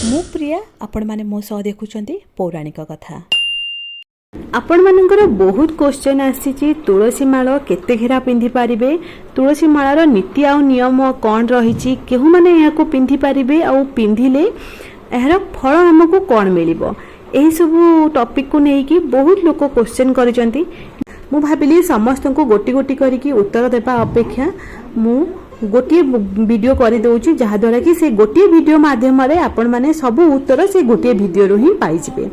मु प्रिया आपण माने मो सह देखुचंती पौराणिक कथा। आपण मानकर बहुत क्वेश्चन आसी तुलसी माळ केते घेरा पिंधि पारिबे, तुलसी माळार नीति आ नियम कौन रही, केहू माने याको पिंधि पारिबे आ पिंधिले एहर फल हमको कौन मिलिबो, एही सब टॉपिक को नेकी बहुत लोक क्वेश्चन करिसंती। मु भाबिली समस्त को गोटी गोटी करिकी उत्तर देबा अपेक्षा मु गोटे वीडियो कर दउची, जहा द्वारा कि से गोटे वीडियो माध्यम रे आपण माने सब उत्तर से गोटे वीडियो रो ही पाई जिवे।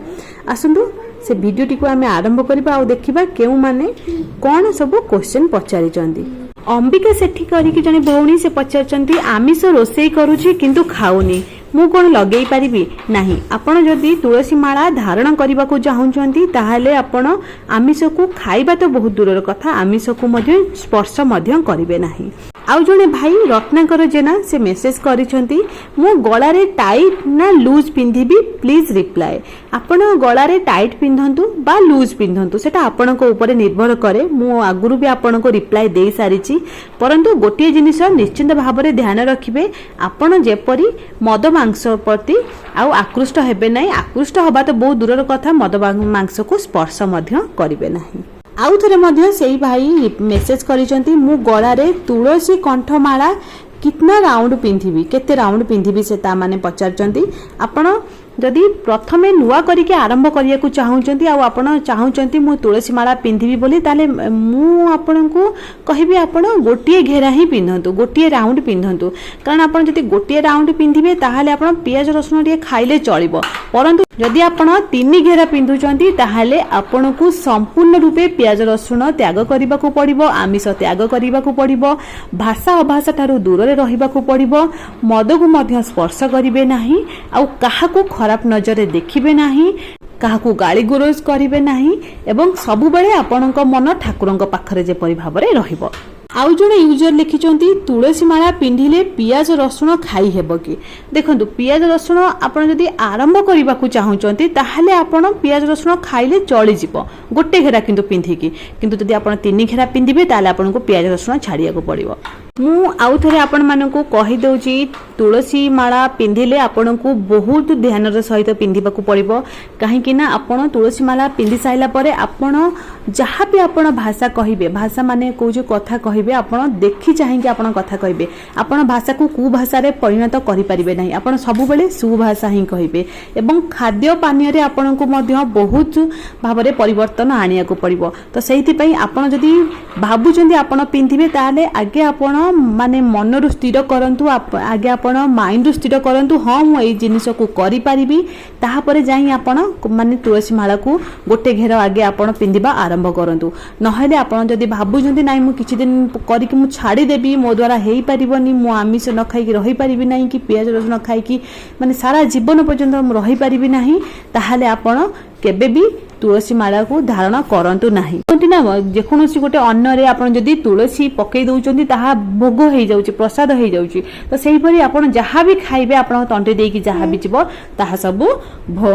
आसंतु से वीडियोटी को आमे आरंभ करबा आ देखिबा केउ माने कोन सब क्वेश्चन पचारि चंदी। अंबिका सेठी करिकी जने भौणी से पचार चंती आमिष रोसेई करूची किंतु खाउनी, मु कोन लगेई पारिबी नाही। आपण जदी तुलसी माला धारण करबा को चाहुचंती ताहाले आपण आमिष को खाइबा तो बहुत दूरर कथा, आमिष को मध्ये स्पर्श मध्ये करिवे नाही। आउ जने भाई रत्नाकर जेना से मेसेज करिसंती मु गला रे टाइट ना लूज पिंधिबी, प्लीज रिप्लाई। आपण गला रे टाइट पिंधंतु बा लूज पिंधंतु सेटा आपण को ऊपर निर्भर करे। मु आगुरु भी आपण को रिप्लाई देई सारिची, परंतु गोटे जिनिस निश्चित भाव रे ध्यान रखिबे, आपण जेपरी मद मांस प्रति आउ आकृष्ट हेबे नाही। आकृष्ट हबा तो बहुत दूरर कथा, मद मांस को स्पर्श मध्य करिवे नाही। आउ थरे मध्य सेही भाई मेसेज करिसंती मु गला रे तुलसी कंठमाला कितना राउंड पिंधिबी, केते राउंड पिंधिबी से ता माने पचारचंती। आपण जदि प्रथमे नुआ करिके आरंभ करिया को चाहुचंती आ आपण चाहुचंती मु तुलसी माला पिंधिबी बोली, ताले मु आपण को कहिबी आपण गोटिए घेरा ही पिंधंतु, गोटिए राउंड पिंधंतु। कारण आपण जदि गोटिए राउंड पिंधिबे ताहाले आपण पियाज रसुन टिके खाइले चलिबो, परंतु जदि आपण तीन घेरा पिंधुचंती ताहाले आपण को संपूर्ण रूपे पियाज रसुन त्याग करिबा को पड़िबो, आमिष त्याग करिबा को पड़िबो, भाषा अभाषा ठारू दूर रे रहिबा को पड़िबो, मद को मध्य स्पर्श करिवे नाही, आ काहाको खराब नजर देखिबे नाही, काहाकू गाली गुरोज करिवे नाही, एवं सबु बेले आपणक मन ठाकुरंक पाखरे जे परि भाबरे रहिबो। आउ जने यूजर लिखिचंती तुलसी माला पिंधिले पियाज रसुन खाई हेबो कि। देखंतु पियाज रसुन आपण जदि आरंभ करबा को चाहुचंती ताहाले आपण पियाज रसुन खाइले चली जिवो गोटे घेरा किंतु पिंधिकी, किंतु जदि आपण तीन घेरा पिंधिबे ताहाले आपण को पियाज रसुन छाड़िया को पड़िबो। मु आउ थरे आपण मानन को कहि दउची तुलसी माला पिंधिले आपण को बहुत ध्यान रे सहित पिंधिबा को पड़िबो, काहे कि ना आपण तुलसी माला पिंधि साइला परे आपण जहा भी आपण भाषा कहिबे, भाषा माने को जो कथा कहिबे आपण देखि चाहि कि आपण कथा कहिबे, आपण भाषा को कु भाषा रे परिणत करि परिबे नाही, आपण सब बेले सुभाषा ही कहिबे। एवं खाद्य पानीय रे आपण को मध्य बहुत भाबरे परिवर्तन आनिया को पड़िबो। तो सेहिति पई आपण जदि भाबुचंदी आपण पिंधिबे ताले आगे आपण माने मन रु स्थिर करंतु, आगे आपण माइंड रु स्थिर करंतु, हां मु एई जिनिस को करि परिबी, ताहा परे जाई आपण माने तुलसी माला को गोटे घेर आगे आपण पिंधिबा आरंभ करंतु। नहले आपण जदि भाबुचंदी नाही मु किछि दिन करिक मु छाड़ी देबी, मो द्वारा हेई परिबनी, मु आमिष न खाई कि रहि परिबी नाही, कि पियाज रसुन खाई कि माने सारा जीवन पर्यंत मु रहि परिबी नाही, ताहाले आपण केबे भी तुलसी माला को धारण करंतु नाही। ना जेकोसी गोटे अन्न रे आपण जदि तुलसी पकई दउचंती ताहा भोग हो जाउची, प्रसाद हो जाउची। तो सेही परी आपण जहा भी खाइबे आपण तंटे देई कि जहा भी जिवो ताहा सब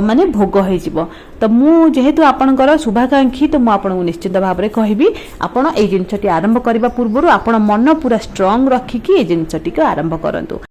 माने भोग हो जिवो। तो मु जेहेतु आपणकर शुभाकांक्षी, तो मु आपन निश्चित भाव रे कहिबी आपण एई जिंसटी आरंभ करबा पूर्वरु आपण मन पूरा स्ट्रांग रखी कि एई जिंसटी को आरंभ करंतु।